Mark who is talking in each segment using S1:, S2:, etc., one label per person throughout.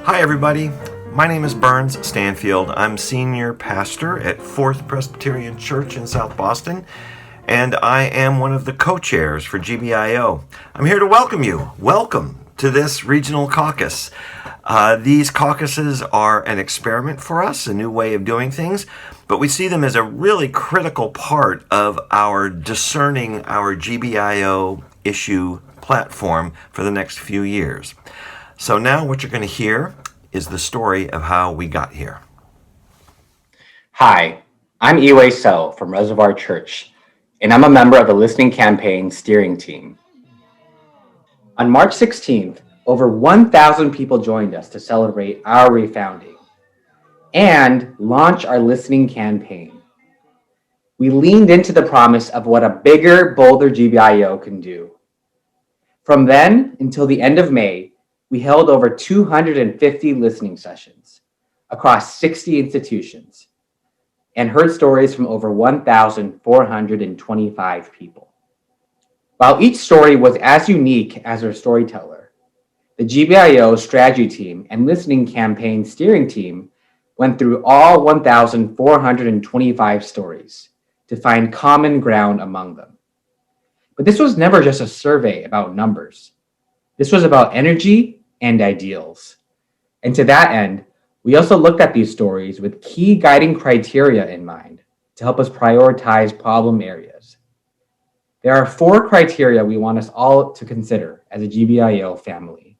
S1: Hi everybody, my name is Burns Stanfield. I'm senior pastor at Fourth Presbyterian Church in South Boston, and I am one of the co-chairs for GBIO. I'm here to welcome you. Welcome to this regional caucus. These caucuses are an experiment for us, a new way of doing things, but we see them as a really critical part of our discerning our GBIO issue platform for the next few years. So now what you're going to hear is the story of how we got here.
S2: Hi, I'm Iueh from Reservoir Church, and I'm a member of the Listening Campaign Steering Team. On March 16th, over 1,000 people joined us to celebrate our refounding and launch our listening campaign. We leaned into the promise of what a bigger, bolder GBIO can do. From then until the end of May, we held over 250 listening sessions across 60 institutions and heard stories from over 1,425 people. While each story was as unique as their storyteller, the GBIO strategy team and listening campaign steering team went through all 1,425 stories to find common ground among them. But this was never just a survey about numbers. This was about energy and ideals. And to that end, we also looked at these stories with key guiding criteria in mind to help us prioritize problem areas. There are 4 criteria we want us all to consider as a GBIO family.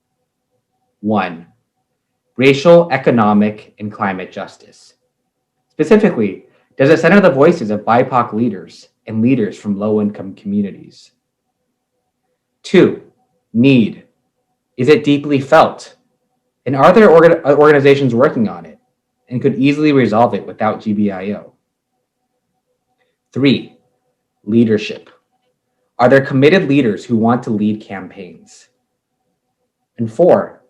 S2: 1, racial, economic, and climate justice. Specifically, does it center the voices of BIPOC leaders and leaders from low-income communities? 2, need. Is it deeply felt? And are there organizations working on it and could easily resolve it without GBIO? 3, leadership. Are there committed leaders who want to lead campaigns? And 4,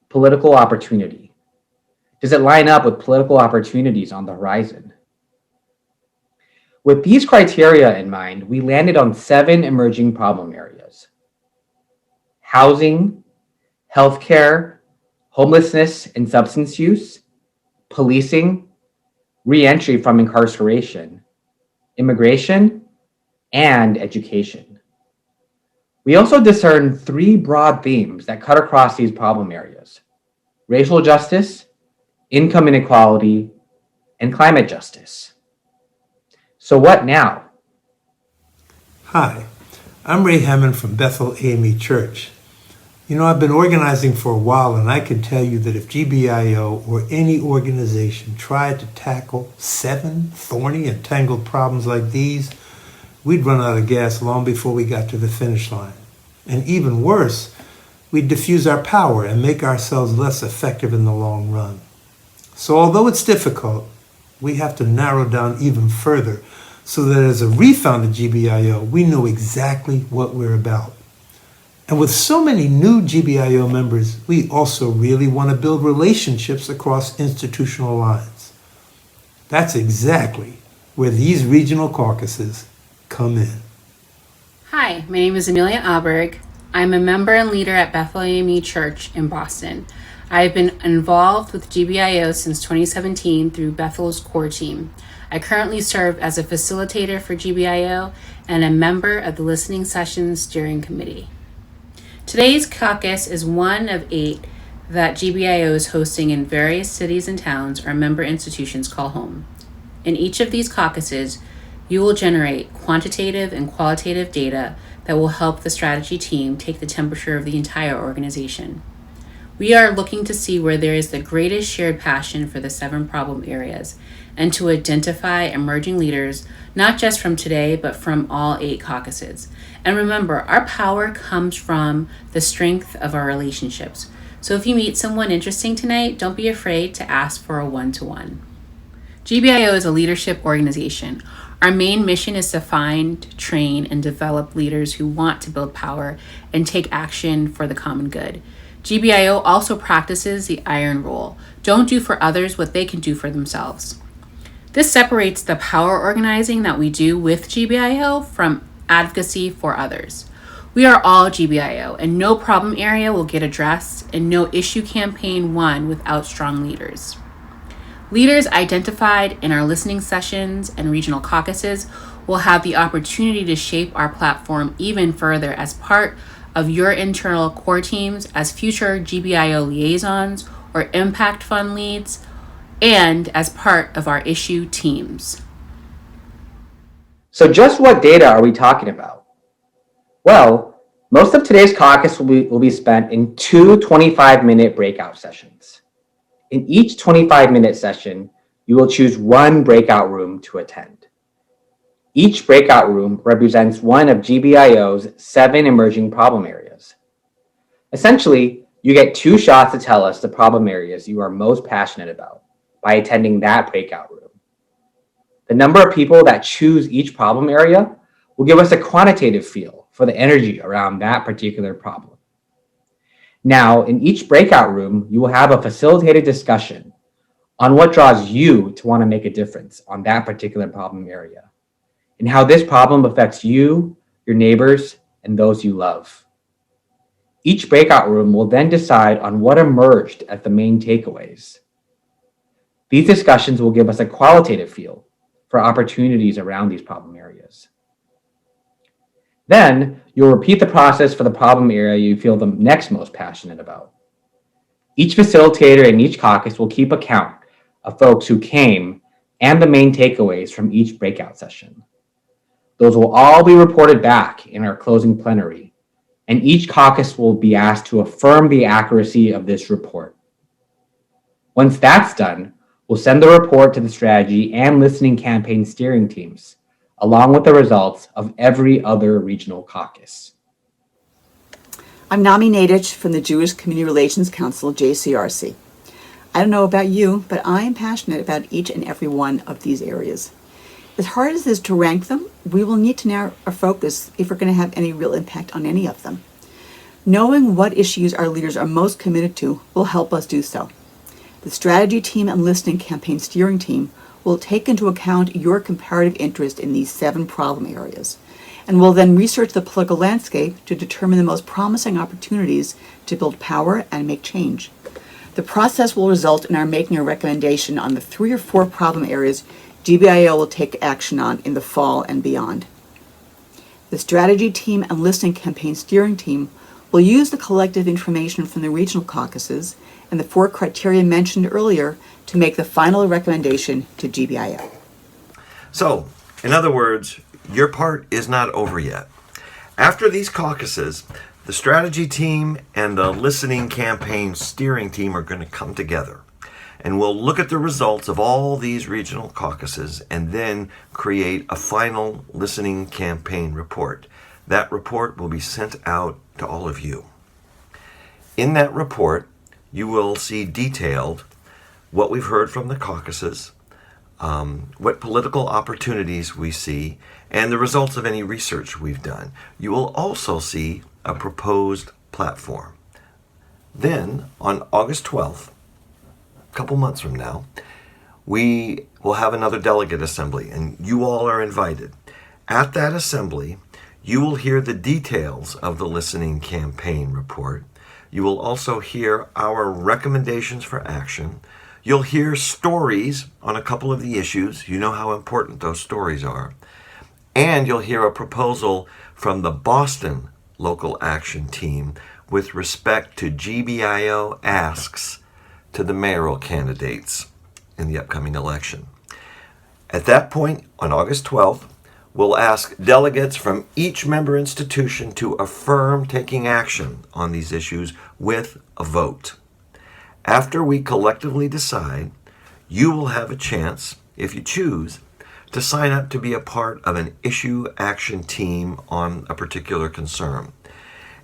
S2: political opportunity. Does it line up with political opportunities on the horizon? With these criteria in mind, we landed on 7 emerging problem areas: housing, healthcare, homelessness and substance use, policing, re-entry from incarceration, immigration, and education. We also discerned 3 broad themes that cut across these problem areas: racial justice, income inequality, and climate justice. So what now?
S3: Hi, I'm Ray Hammond from Bethel AME Church. You know, I've been organizing for a while, and I can tell you that if GBIO or any organization tried to tackle 7 thorny and tangled problems like these, we'd run out of gas long before we got to the finish line. And even worse, we'd diffuse our power and make ourselves less effective in the long run. So although it's difficult, we have to narrow down even further so that as a refounded GBIO, we know exactly what we're about. And with so many new GBIO members, we also really want to build relationships across institutional lines. That's exactly where these regional caucuses come in.
S4: Hi, my name is Amelia Aubourg. I'm a member and leader at Bethel AME Church in Boston. I've been involved with GBIO since 2017 through Bethel's core team. I currently serve as a facilitator for GBIO and a member of the Listening Sessions Steering Committee. Today's caucus is one of 8 that GBIO is hosting in various cities and towns our member institutions call home. In each of these caucuses, you will generate quantitative and qualitative data that will help the strategy team take the temperature of the entire organization. We are looking to see where there is the greatest shared passion for the 7 problem areas and to identify emerging leaders, not just from today, but from all 8 caucuses. And remember, our power comes from the strength of our relationships. So if you meet someone interesting tonight, don't be afraid to ask for a one-to-one. GBIO is a leadership organization. Our main mission is to find, train, and develop leaders who want to build power and take action for the common good. GBIO also practices the iron rule. Don't do for others what they can do for themselves. This separates the power organizing that we do with GBIO from advocacy for others. We are all GBIO, and no problem area will get addressed and no issue campaign won without strong leaders. Leaders identified in our listening sessions and regional caucuses will have the opportunity to shape our platform even further as part of your internal core teams, as future GBIO liaisons or impact fund leads, and as part of our issue teams.
S2: So just what data are we talking about? Well, most of today's caucus will be spent in two 25-minute breakout sessions. In each 25-minute session, you will choose one breakout room to attend. Each breakout room represents one of GBIO's 7 emerging problem areas. Essentially, you get 2 shots to tell us the problem areas you are most passionate about by attending that breakout room. The number of people that choose each problem area will give us a quantitative feel for the energy around that particular problem. Now, in each breakout room, you will have a facilitated discussion on what draws you to want to make a difference on that particular problem area, and how this problem affects you, your neighbors, and those you love. Each breakout room will then decide on what emerged as the main takeaways. These discussions will give us a qualitative feel for opportunities around these problem areas. Then, you'll repeat the process for the problem area you feel the next most passionate about. Each facilitator in each caucus will keep account of folks who came and the main takeaways from each breakout session. Those will all be reported back in our closing plenary, and each caucus will be asked to affirm the accuracy of this report. Once that's done, we'll send the report to the strategy and listening campaign steering teams, along with the results of every other regional caucus.
S5: I'm Nadich from the Jewish Community Relations Council, JCRC. I don't know about you, but I am passionate about each and every one of these areas. As hard as it is to rank them, we will need to narrow our focus if we're going to have any real impact on any of them. Knowing what issues our leaders are most committed to will help us do so. The strategy team and listening campaign steering team will take into account your comparative interest in these 7 problem areas, and will then research the political landscape to determine the most promising opportunities to build power and make change. The process will result in our making a recommendation on the 3 or 4 problem areas GBIO will take action on in the fall and beyond. The strategy team and listening campaign steering team will use the collective information from the regional caucuses and the 4 criteria mentioned earlier to make the final recommendation to GBIO.
S1: So, in other words, your part is not over yet. After these caucuses, the strategy team and the listening campaign steering team are going to come together, and we'll look at the results of all these regional caucuses and then create a final listening campaign report. That report will be sent out to all of you. In that report, you will see detailed what we've heard from the caucuses, what political opportunities we see, and the results of any research we've done. You will also see a proposed platform. Then, on August 12th, a couple months from now, we will have another delegate assembly, and you all are invited. At that assembly, you will hear the details of the listening campaign report. You will also hear our recommendations for action. You'll hear stories on a couple of the issues. You know how important those stories are. And you'll hear a proposal from the Boston local action team with respect to GBIO asks to the mayoral candidates in the upcoming election. At that point, on August 12th, we'll ask delegates from each member institution to affirm taking action on these issues with a vote. After we collectively decide, you will have a chance, if you choose, to sign up to be a part of an issue action team on a particular concern.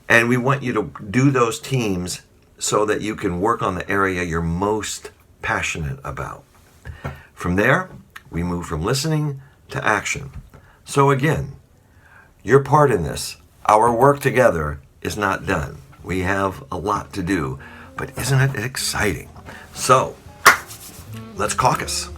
S1: And we want you to do those teams so that you can work on the area you're most passionate about. From there, we move from listening to action. So again, your part in this, our work together, is not done. We have a lot to do, but isn't it exciting? So, let's caucus.